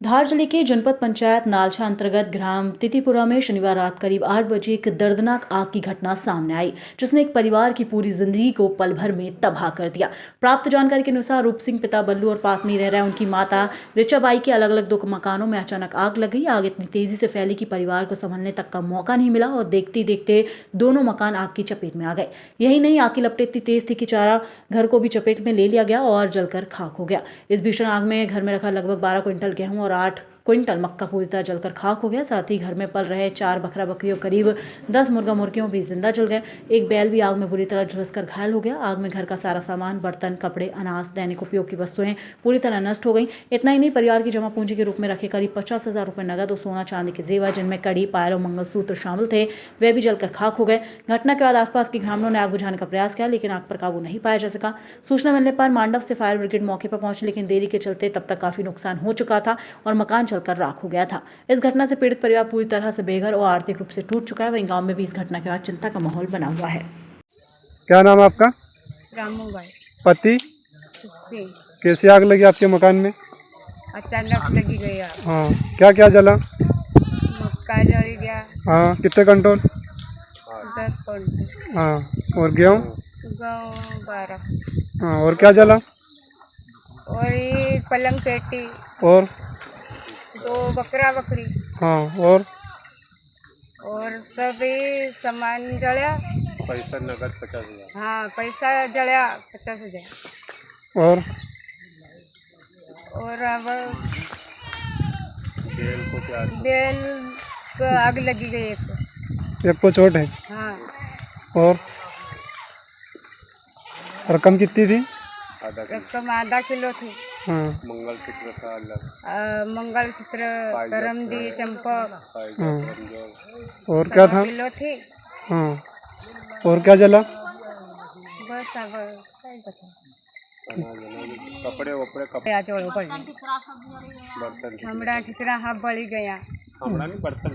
धार जिले के जनपद पंचायत नालछा अंतर्गत ग्राम तितीपुरा में शनिवार रात करीब 8 बजे एक दर्दनाक आग की घटना सामने आई, जिसने एक परिवार की पूरी जिंदगी को पल भर में तबाह कर दिया। प्राप्त जानकारी के अनुसार रूप सिंह पिता बल्लू और पास में ही रह रहे उनकी माता ऋचाबाई के अलग अलग 2 मकानों में अचानक आग लग गई। आग इतनी तेजी से फैली कि परिवार को संभलने तक का मौका नहीं मिला और देखते ही देखते दोनों मकान आग की चपेट में आ गए। यही नहीं, आग की लपटें इतनी तेज थी कि सारा घर को भी चपेट में ले लिया गया और जलकर खाक हो गया। इस भीषण आग में घर में रखा लगभग 12 क्विंटल गेहूं और 8 क्विंटल मक्का पूरी तरह जलकर खाक हो गया। साथ ही घर में पल रहे 4 बकरा बकरी और करीब 10 मुर्गा मुर्गियों भी जिंदा जल गए। एक बैल भी आग में बुरी तरह झुलसकर घायल हो गया। आग में घर का सारा सामान, बर्तन, कपड़े, अनाज, दैनिक उपयोग की वस्तुएं पूरी तरह नष्ट हो गई। इतना ही नहीं, परिवार की जमा पूंजी के रूप में रखे करीब 50,000 रुपए नगद और सोना चांदी के जेवर, जिनमें कड़ी, पायल और मंगलसूत्र शामिल थे, वे भी जलकर खाक हो गए। घटना के बाद आसपास के ग्रामीणों ने आग बुझाने का प्रयास किया, लेकिन आग पर काबू नहीं पाया जा सका। सूचना मिलने पर मांडव से फायर ब्रिगेड मौके पर पहुंची, लेकिन देरी के चलते तब तक काफी नुकसान हो चुका था और मकान जलकर राख हो गया था। इस घटना से पीड़ित परिवार पूरी तरह से बेघर और आर्थिक रूप से टूट चुका है। वहीं गांव में भी इस घटना के बाद चिंता का माहौल बना हुआ है। क्या नाम है आपका? रामू भाई। पति? कैसे आग लगी आपके मकान में? अचानक लगी गई आग। हाँ, क्या क्या जला? मक्का जल गया। हाँ, कितने कंट्रोल? 10 क्विंटल। हाँ, और गेहूँ? गेहूँ 12। हाँ, और क्या जला? और ये पलंग पेटी और 2 बकरा बकरी। हाँ, और सभी सामान जला। पैसा नगद 50,000। हाँ, पैसा जला 50,000। और अब बेल को आग लगी गई एक को चोट है। हाँ। और रकम कितनी थी? रकम आधा किलो थी। हाँ, मंगलसूत्र, करमदी, चंपक। हाँ, और क्या था? किलो थी। हाँ, और क्या जला? बस अब क्या पता। कपड़े वपड़े हमरा ठिकरा हाँ बड़ी गया। बर्तन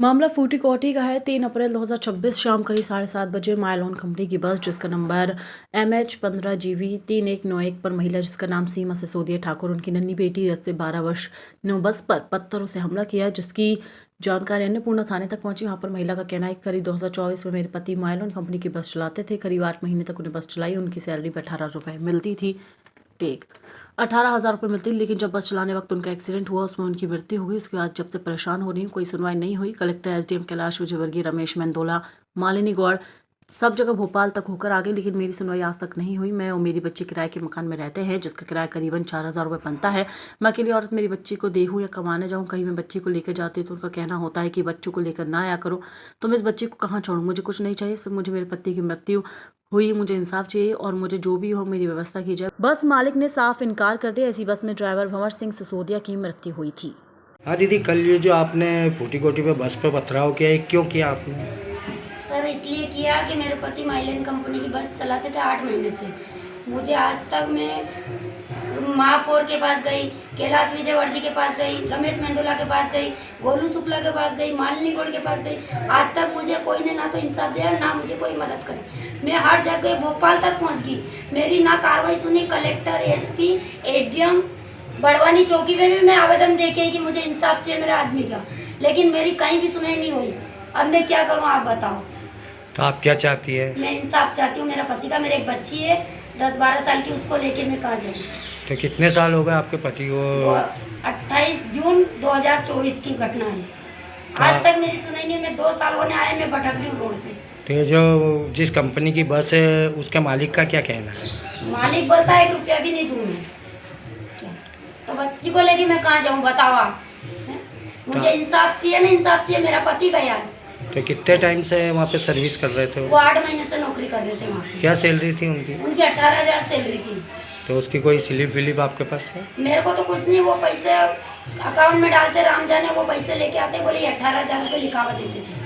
मामला फूटी कोठी का है। 3 अप्रैल 2026 शाम करीब 7:30 बजे माइलॉन कंपनी की बस, जिसका नंबर MH15GV 3191 पर महिला जिसका नाम सीमा सिसोदिया ठाकुर, उनकी नन्ही बेटी रक्त 12 वर्ष ने बस पर पत्थरों से हमला किया, जिसकी जानकारी अन्नपूर्णा थाने तक पहुंची। वहां पर महिला का कहना है कि करीब 2024 में मेरे पति माइलॉन कंपनी की बस चलाते थे। करीब 8 महीने तक उन्हें बस चलाई। उनकी सैलरी पर 18 रुपये मिलती थी। 18,000 रुपये मिलती, लेकिन जब बस चलाने वक्त उनका एक्सीडेंट हुआ, उसमें उनकी मृत्यु हो गई। उसके बाद जब से परेशान हो रही हूँ, कोई सुनवाई नहीं हुई। कलेक्टर, SDM कैलाश विजयवर्गीय, रमेश मेंदोला, मालिनी गौड़ सब जगह भोपाल तक होकर आ गए, लेकिन मेरी सुनवाई आज तक नहीं हुई। मैं और मेरी बच्ची किराए के मकान में रहते हैं, जिसका किराया करीबन 4,000 रुपये बनता है। मैं अकेली औरत मेरी बच्ची को देखूँ या कमाने जाऊँ, कहीं मैं बच्ची को लेकर जाती हूँ तो उनका कहना होता है कि बच्चों को लेकर ना आया करो। तो मैं इस बच्ची को कहाँ छोड़ूँ? मुझे कुछ नहीं चाहिए, सिर्फ मुझे मेरे पति की मृत्यु हुई, मुझे इंसाफ चाहिए और मुझे जो भी हो मेरी व्यवस्था की जाए। बस मालिक ने साफ इनकार कर दिया। ऐसी बस में ड्राइवर भंवर सिंह सिसोदिया की मृत्यु हुई थी। हाँ दीदी, कल ये जो आपने फूटी कोठी पे बस पे पथराव किया है, क्यों किया आपने? सर इसलिए किया कि मेरे पति माइलन कंपनी की बस चलाते थे 8 महीने से। मुझे आज तक मैं महापौर के पास गई, कैलाश विजयवर्गीय के पास गई, रमेश मेंदोला के पास गई, गोलू शुक्ला के पास गई, मालिनी गौड़ के पास गई। आज तक मुझे कोई ने ना तो इंसाफ दिया, ना मुझे कोई मदद करे। मैं हर जगह भोपाल तक पहुंच गई, मेरी ना कार्रवाई सुनी। कलेक्टर, SP, SDM, बड़वानी चौकी में भी मैं आवेदन दे के कि मुझे इंसाफ चाहिए मेरे आदमी का, लेकिन मेरी कहीं भी सुनाई नहीं हुई। अब मैं क्या करूँ, आप बताओ। तो आप क्या चाहती है? मैं इंसाफ चाहती हूँ मेरा पति का। मेरे एक बच्ची है 10-12 साल की, उसको लेके मैं कहाँ जाऊँ। तो कितने साल हो गए आपके पति को? 28 जून 2024 की घटना है। आज तक मेरी सुनाई नहीं। मैं 2 साल होने आए, मैं भटक रही हूँ रोड पे। तो ये जो जिस कंपनी की बस है उसके मालिक का क्या कहना है? मालिक बोलता है 1 रुपया भी नहीं दूँ मैं। तो बच्ची को लेके मैं कहाँ जाऊँ, बताओ आप। मुझे इंसाफ चाहिए ना, इंसाफ चाहिए। मेरा पति गया है। तो कितने टाइम से वहाँ पे सर्विस कर रहे थे वो 8 महीने से नौकरी कर रहे थे वहाँ पे। क्या सैलरी थी उनकी? उनकी 18,000 सैलरी थी। तो उसकी कोई स्लिप विलिप आपके पास है? मेरे को तो कुछ नहीं। वो पैसे अकाउंट में डालते, राम जाने वो पैसे लेके आते, बोले 18,000 रुपये लिखावा देते थे।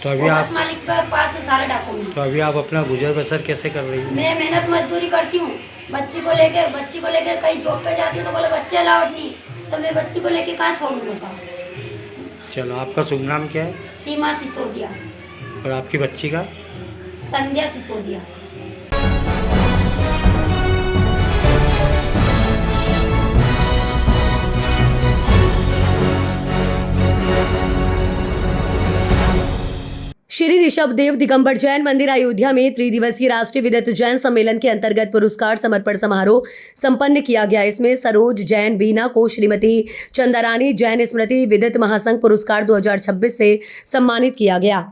तो अभी आप मालिक के पास है सारे डॉक्यूमेंट। तो अभी आप अपना गुजर बसर कैसे कर रही हैं? मैं मेहनत मजदूरी करती हूँ। बच्ची को लेकर कहीं जॉब पे जाती हूँ तो बोले बच्चे अलाउड नहीं, तो मैं बच्ची को लेके कहाँ छोड़ूँ बताओ। चलो, आपका शुभ नाम क्या है सीमा सिसोदिया, और आपकी बच्ची का? संध्या सिसोदिया। श्री ऋषभदेव दिगंबर जैन मंदिर अयोध्या में त्रिदिवसीय राष्ट्रीय विदत जैन सम्मेलन के अंतर्गत पुरस्कार समर्पण समारोह संपन्न किया गया। इसमें सरोज जैन बीना को श्रीमती चंदारानी जैन स्मृति विदत महासंघ पुरस्कार 2026 से सम्मानित किया गया।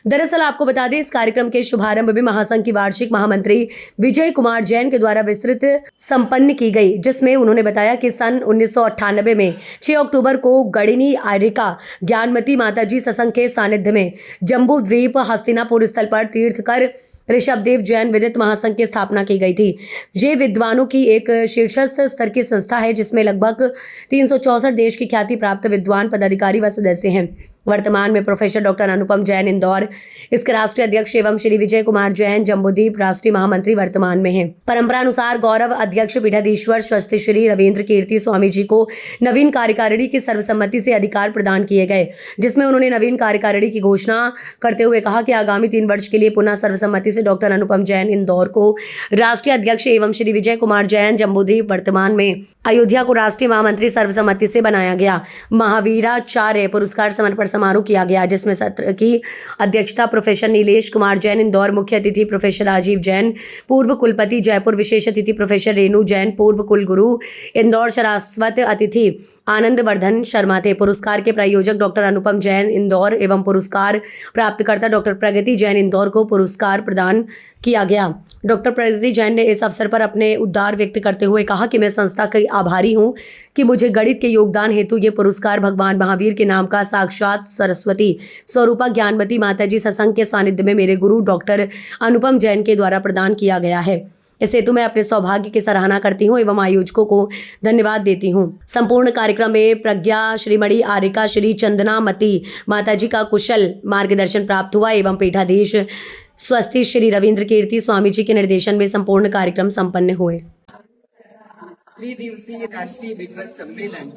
दरअसल आपको बता दें, इस कार्यक्रम के शुभारंभ में महासंघ की वार्षिक महामंत्री विजय कुमार जैन के द्वारा विस्तृत संपन्न की गई, जिसमें उन्होंने बताया कि सन 1998 में 6 अक्टूबर को गणिनी आर्यिका ज्ञानमती माताजी सत्संग के सानिध्य में जम्बू द्वीप हस्तिनापुर स्थल पर तीर्थ कर ऋषभदेव जैन विदित महासंघ की स्थापना की गई थी। ये विद्वानों की एक शीर्षस्थ स्तर की संस्था है, जिसमें लगभग 364 देश की ख्याति प्राप्त विद्वान पदाधिकारी व सदस्य हैं। वर्तमान में प्रोफेसर डॉक्टर अनुपम जैन इंदौर इसके राष्ट्रीय अध्यक्ष एवं श्री विजय कुमार जैन जम्बूद्वीप राष्ट्रीय महामंत्री वर्तमान में हैं। परंपरानुसार गौरव अध्यक्ष पीठाधीश्वर स्वस्ति श्री रविंद्र कीर्ति स्वामी जी को नवीन कार्यकारिणी की सर्वसम्मति से अधिकार प्रदान किए गए, जिसमें उन्होंने नवीन कार्यकारिणी की घोषणा करते हुए कहा कि आगामी 3 वर्ष के लिए पुनः सर्वसम्मति से डॉक्टर अनुपम जैन इंदौर को राष्ट्रीय अध्यक्ष एवं श्री विजय कुमार जैन जम्बूद्वीप वर्तमान में अयोध्या को राष्ट्रीय महामंत्री सर्वसम्मति से बनाया गया। महावीराचार्य पुरस्कार समर्पण समारोह किया गया, जिसमें सत्र की अध्यक्षता प्रोफेसर नीलेश कुमार जैन इंदौर, मुख्य अतिथि प्रोफेसर राजीव जैन पूर्व कुलपति जयपुर, विशेष अतिथि प्रोफेसर रेणु जैन पूर्व कुलगुरु इंदौर, शाश्वत अतिथि आनंद वर्धन शर्मा थे। पुरस्कार के प्रायोजक डॉक्टर अनुपम जैन इंदौर एवं पुरस्कार प्राप्तकर्ता डॉक्टर प्रगति जैन इंदौर को पुरस्कार प्रदान किया गया। डॉक्टर प्रगति जैन ने इस अवसर पर अपने उद्गार व्यक्त करते हुए कहा कि मैं संस्था की आभारी हूं कि मुझे गणित के योगदान हेतु ये पुरस्कार भगवान महावीर के नाम का साक्षात सरस्वती स्वरूपा ज्ञानमती माताजी सत्संग के सानिध्य में मेरे गुरु डॉक्टर अनुपम जैन के द्वारा प्रदान किया गया है। इस हेतु मैं अपने सौभाग्य की सराहना करती हूँ एवं आयोजकों को धन्यवाद देती हूँ। संपूर्ण कार्यक्रम में प्रज्ञा श्रीमणी आर्यिका श्री चंदनामती माताजी का कुशल मार्गदर्शन प्राप्त हुआ एवं पीठाधीश स्वस्ति श्री रविंद्र कीर्ति स्वामी जी के निर्देशन में संपूर्ण कार्यक्रम संपन्न हुए। त्रिदिवसीय राष्ट्रीय विद्वत सम्मेलन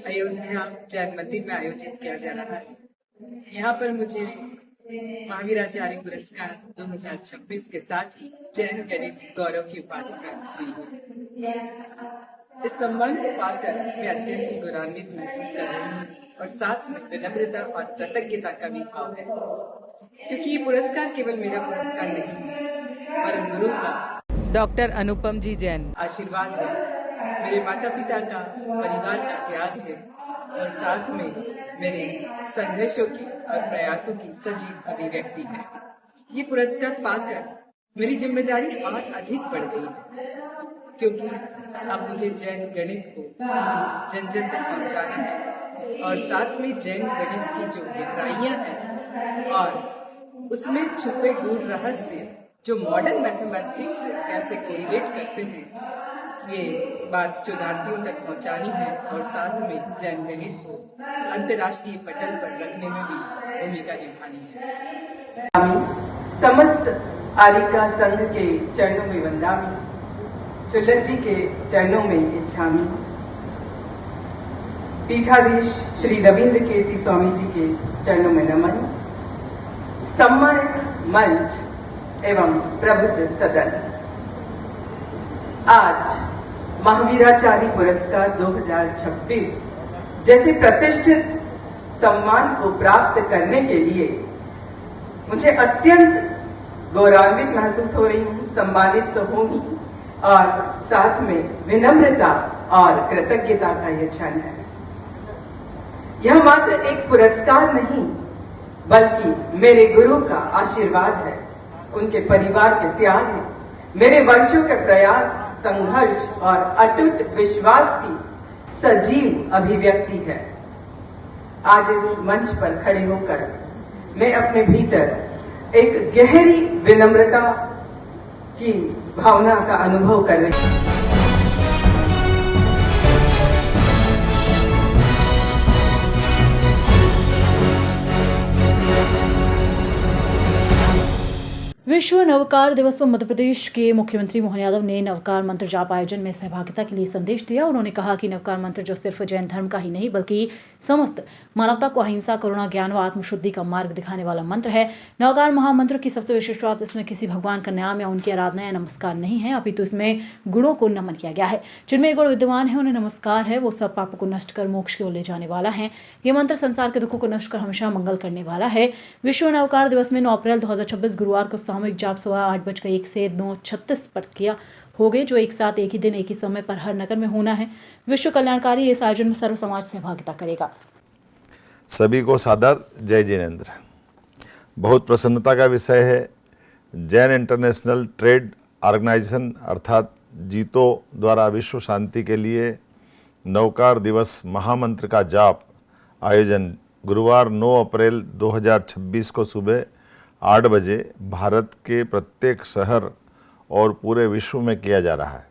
अयोध्या जैन मंदिर में आयोजित किया जा रहा है। यहाँ पर मुझे महावीराचार्य पुरस्कार 2026 के साथ ही जैन गणित गौरव की उपाधि प्राप्त हुई है। इस सम्मान को पाकर मैं अत्यंत ही गौरवान्वित महसूस कर रही हूँ और साथ में विनम्रता और कृतज्ञता का भी भाव है, क्योंकि ये पुरस्कार केवल मेरा पुरस्कार नहीं है और गुरु का डॉक्टर अनुपम जी जैन आशीर्वाद है, मेरे माता पिता का, परिवार का त्याग है और साथ में मेरे संघर्षों की और प्रयासों की सजीव अभिव्यक्ति है। ये पुरस्कार पाकर मेरी जिम्मेदारी और अधिक बढ़ गई है, क्योंकि अब मुझे जैन गणित को जन जन तक पहुंचाना है और साथ में जैन गणित की जो गहराइयां हैं और उसमें छुपे गूढ़ रहस्य जो मॉडर्न मैथमेटिक्स से कैसे कोरिलेट करते हैं, ये बात शोधार्थियों तक पहुंचानी है और साथ में जैन गणित को अंतर्राष्ट्रीय पटल पर रखने में भी भूमिका निभानी है। समस्त आर्यिका संघ के चरणों में वंदामि, चुल्लत जी के चरणों में इच्छामि, पीठाधीश श्री रविंद्र कीर्ति स्वामी जी के चरणों में नमन, सम्मानित मंच एवं प्रबुद्ध सदन, आज महावीराचार्य पुरस्कार 2026 जैसे प्रतिष्ठित सम्मान को प्राप्त करने के लिए मुझे अत्यंत गौरवान्वित महसूस हो रही हूँ, सम्मानित तो हूँ ही और साथ में विनम्रता और कृतज्ञता का यह क्षण है। यह मात्र एक पुरस्कार नहीं बल्कि मेरे गुरु का आशीर्वाद है, उनके परिवार के त्याग है, मेरे वर्षों के प्रयास, संघर्ष और अटूट विश्वास की सजीव अभिव्यक्ति है। आज इस मंच पर खड़े होकर मैं अपने भीतर एक गहरी विनम्रता की भावना का अनुभव कर रही हूँ। विश्व नवकार दिवस पर मध्य प्रदेश के मुख्यमंत्री मोहन यादव ने नवकार मंत्र जाप आयोजन में सहभागिता के लिए संदेश दिया। उन्होंने कहा कि नवकार मंत्र जो सिर्फ जैन धर्म का ही नहीं बल्कि समस्त मानवता को अहिंसा, करुणा, ज्ञान व आत्मशुद्धि का मार्ग दिखाने वाला मंत्र है। नवकार महामंत्र की सबसे विशिष्ट बात इसमें किसी भगवान का नाम या उनकी आराधना या नमस्कार नहीं है, अपितु इसमें गुणों को नमन किया गया है। जिनमें ये गुण विद्यमान है उन्हें नमस्कार है, वो सब पापों को नष्ट कर मोक्ष की ओर ले जाने वाला है। ये मंत्र संसार के दुखों को नष्ट कर हमेशा मंगल करने वाला है। विश्व नवकार दिवस में 9 अप्रैल 2026 गुरुवार को सामूहिक जाप सुबह 8:01 से 9:36 पर किया होंगे, जो एक साथ एक ही दिन एक ही समय पर हर नगर में होना है। विश्व कल्याणकारी इस आयोजन में सर्व समाज सहभागिता करेगा। सभी को सादर जय जिनेंद्र। बहुत प्रसन्नता का विषय है, जैन इंटरनेशनल ट्रेड ऑर्गेनाइजेशन अर्थात जीतो द्वारा विश्व शांति के लिए नवकार दिवस महामंत्र का जाप आयोजन गुरुवार 9 अप्रैल 2026 को सुबह 8 बजे भारत के प्रत्येक शहर और पूरे विश्व में किया जा रहा है।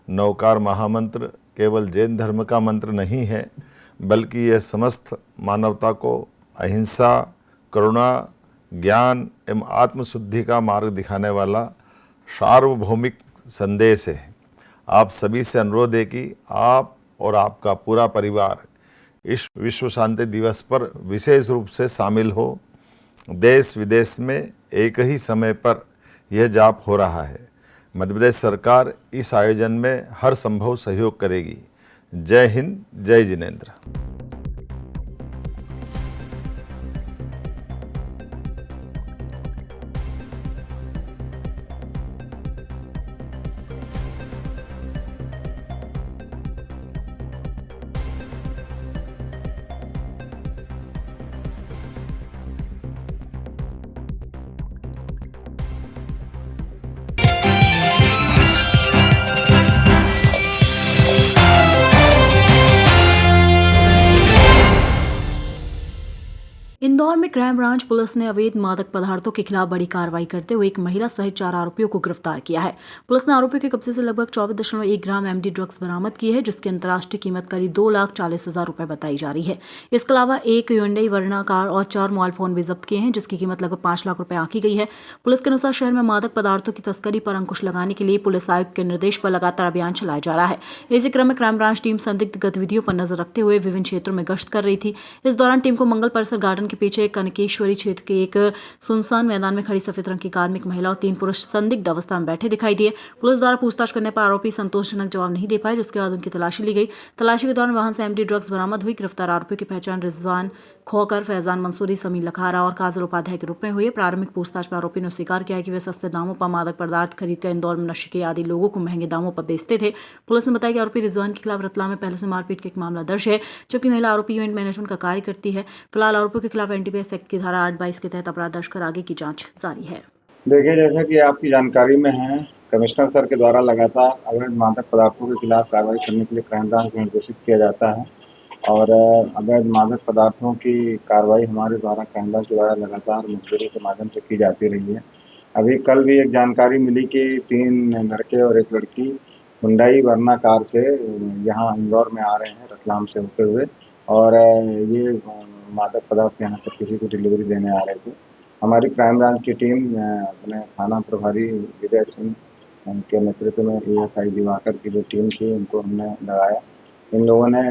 नवकार महामंत्र केवल जैन धर्म का मंत्र नहीं है, बल्कि यह समस्त मानवता को अहिंसा, करुणा, ज्ञान एवं आत्मशुद्धि का मार्ग दिखाने वाला सार्वभौमिक संदेश है। आप सभी से अनुरोध है कि आप और आपका पूरा परिवार इस विश्व शांति दिवस पर विशेष रूप से शामिल हो। देश विदेश में एक ही समय पर यह जाप हो रहा है। मध्य प्रदेश सरकार इस आयोजन में हर संभव सहयोग करेगी। जय हिंद, जय जिनेंद्र। इंदौर में क्राइम ब्रांच पुलिस ने अवैध मादक पदार्थों के खिलाफ बड़ी कार्रवाई करते हुए एक महिला सहित 4 आरोपियों को गिरफ्तार किया है। पुलिस ने आरोपियों के कब्जे से लगभग 24.1 ग्राम एमडी ड्रग्स बरामद की है, जिसकी अंतर्राष्ट्रीय कीमत करीब 2,40,000 रुपए बताई जा रही है। इसके अलावा एक Hyundai वर्ना कार और 4 मोबाइल फोन भी जब्त किए हैं, जिसकी कीमत लगभग 5 लाख रुपए आंकी गई है। पुलिस के अनुसार शहर में मादक पदार्थों की तस्करी पर अंकुश लगाने के लिए पुलिस आयुक्त के निर्देश पर लगातार अभियान चलाया जा रहा है। इसी क्रम में क्राइम ब्रांच टीम संदिग्ध गतिविधियों पर नजर रखते हुए विभिन्न क्षेत्रों में गश्त कर रही थी। इस दौरान टीम को मंगल परिसर गार्डन के पीछे कनकेश्वरी क्षेत्र के एक सुनसान मैदान में खड़ी सफेद रंग की कार में एक महिला और 3 पुरुष संदिग्ध अवस्था में बैठे दिखाई दिए। पुलिस द्वारा पूछताछ करने पर आरोपी संतोषजनक जवाब नहीं दे पाए, जिसके बाद उनकी तलाशी ली गई। तलाशी के दौरान वाहन से एमडी ड्रग्स बरामद हुई। गिरफ्तार आरोपियों की पहचान रिजवान खोकर, फैजान मंसूरी, समीर लखारा और काजल उपाध्याय के रूप में हुई। प्रारंभिक पूछताछ में आरोपी ने स्वीकार किया कि वे सस्ते दामों पर मादक पदार्थ खरीदकर इंदौर में नशे के आदि लोगों को महंगे दामों पर बेचते थे। पुलिस ने बताया कि आरोपी रिजवान के खिलाफ रतलाम में पहले से मारपीट का एक मामला दर्ज है, जबकि महिला आरोपी इवेंट मैनेजमेंट का कार्य करती है। फिलहाल आरोपियों के खिलाफ एनडीपीएस एक्ट की धारा 822 के तहत अपराध दर्ज कर आगे की जांच जारी है। देखिए, जैसा कि आपकी जानकारी में है, कमिश्नर सर के द्वारा लगातार अवैध मादक पदार्थों के खिलाफ कार्रवाई करने के लिए क्राइम ब्रांच को निर्देशित किया जाता है और अवैध मादक पदार्थों की कार्रवाई हमारे द्वारा क्राइम ब्रांच के द्वारा लगातार मुखबिरी के माध्यम से की जाती रही है। अभी कल भी एक जानकारी मिली कि 3 लड़के और एक लड़की हुंडई वर्ना कार से यहाँ इंदौर में आ रहे हैं रतलाम से होते हुए और ये मादक पदार्थ यहाँ पर किसी को डिलीवरी देने आ रहे थे। हमारी क्राइम ब्रांच की टीम अपने थाना प्रभारी विजय सिंह के नेतृत्व में ASI दिवाकर की जो टीम थी उनको हमने लगाया। इन लोगों ने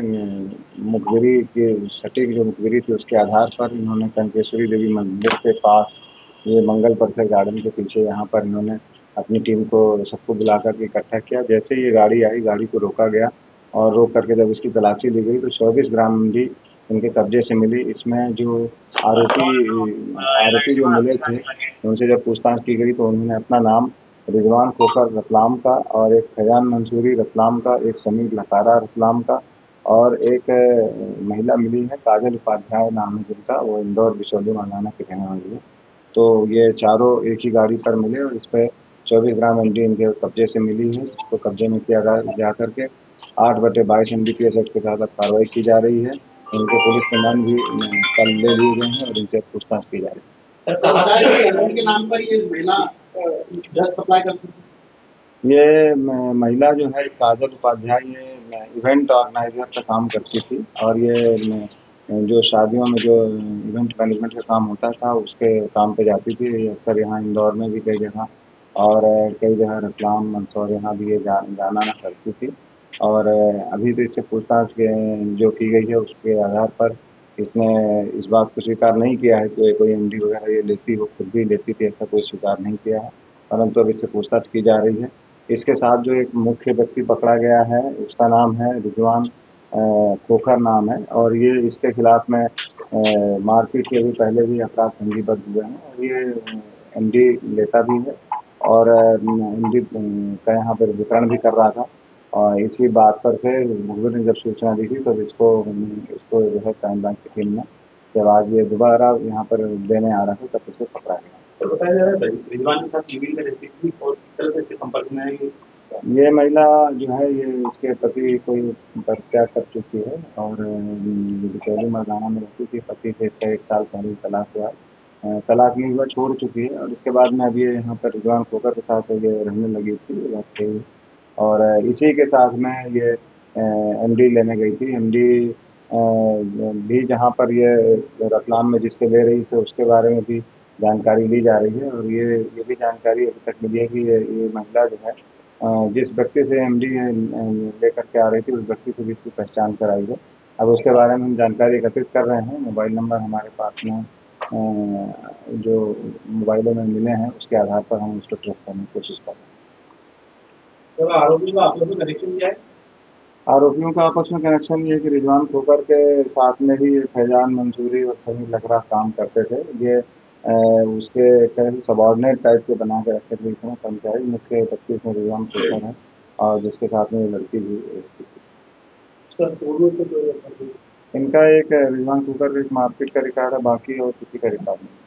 मुखबिरी की सटीक जो मुखबिरी थी उसके आधार पर इन्होंने कनकेश्वरी देवी मंदिर के पास ये मंगल परिसर गार्डन के पीछे यहाँ पर इन्होंने अपनी टीम को सबको बुला कर इकट्ठा किया। जैसे ये गाड़ी आई, गाड़ी को रोका गया और रोक करके जब इसकी तलाशी ली गई तो 24 ग्राम भी उनके कब्जे से मिली। इसमें जो आरोपी जो मिले थे उनसे जब पूछताछ की गई तो उन्होंने अपना नाम रिजवान खोकर रतलाम का और एक फैजान मंसूरी रतलाम का, एक समीर लखारा रतलाम का और एक महिला मिली है काजल उपाध्याय नाम है जिनका, वो इंदौर बिचौली मांगाना के रहने वाली है। तो ये चारों एक ही गाड़ी पर मिले और इस पर 24 ग्राम एमडी इनके कब्जे से मिली है। इसको कब्जे में किया जा करके 8/22 NDPS एक्ट के तहत कार्रवाई की जा रही है। इनके पुलिस रिमांड भी कल ले लिए गए हैं और इनसे पूछताछ की जा रही है। के नाम पर ये महिला ड्रग सप्लाई करती थी। ये महिला जो है काजल उपाध्याय, ये इवेंट ऑर्गेनाइजर का काम करती थी और ये जो शादियों में जो इवेंट मैनेजमेंट का काम होता था उसके काम पे जाती थी। अक्सर यहाँ इंदौर में भी कई जगह और कई जगह रतलाम मंदसौर यहाँ भी ये जाना आना करती थी। और अभी तो इससे पूछताछ जो की गई है उसके आधार पर इसने इस बात को स्वीकार नहीं किया है कि कोई एमडी वगैरह ये लेती हो, खुद भी लेती थी, ऐसा कोई स्वीकार नहीं किया है, परंतु अब इससे पूछताछ की जा रही है। इसके साथ जो एक मुख्य व्यक्ति पकड़ा गया है उसका नाम है रिजवान खोखर नाम है और ये इसके खिलाफ में मारपीट के भी पहले भी अपराध पंजीबद्ध हुए हैं और ये एमडी लेता भी है और एमडी का यहाँ पर वितरण भी कर रहा था। और इसी बात पर से मुखबिर ने जब सूचना दी थी तो इसको जो है क्राइम ब्रांच की टीम ने जब आज ये दोबारा यहाँ पर देने आ रहा था तब इसे पकड़ा गया। तो बताया जा रहा है रिजवान के साथ टीवी में रहती थी और किस तरह से इसके संपर्क में आई? ये महिला जो है ये इसके पति कोई परित्याग कर चुकी है और बिचौली मरदाना में रहती थी। पति से इसका 1 साल पहले तलाक हुआ है। तलाक नहीं हुआ, छोड़ चुकी है और इसके बाद में अभी ये यहाँ पर रिजवान खोखर के साथ ये रहने लगी थी ये बात सही। और इसी के साथ में ये एमडी लेने गई थी। एमडी भी जहाँ पर ये रतलाम में जिससे ले रही थी उसके बारे में भी जानकारी ली जा रही है और ये भी जानकारी अभी तक मिली है कि ये महिला जो है जिस व्यक्ति से एमडी लेकर के आ रही थी उस व्यक्ति से भी इसकी पहचान कराई है। अब उसके बारे में हम जानकारी एकत्रित कर रहे हैं। मोबाइल नंबर हमारे पास में जो मोबाइलों में मिले हैं उसके आधार पर हम उसको ट्रेस करने की कोशिश कर रहे हैं। तो आरोपियों का आपस में कनेक्शन क्या है? आरोपियों का आपस में कनेक्शन ये है कि रिजवान खोखर के साथ में ही फैजान मंसूरी और समीर लकड़ा काम करते थे। ये उसके कहीं सबॉर्डिनेट टाइप के बना के रखे थे इसमें कर्मचारी। मुख्य व्यक्ति इसमें रिजवान खोखर है और जिसके साथ में ये लड़की भी रहती थी। सर पूर्व से जो इनका एक रिजवान खोखर का एक मारपीट का रिकॉर्ड है, बाकी और किसी का रिकॉर्ड नहीं।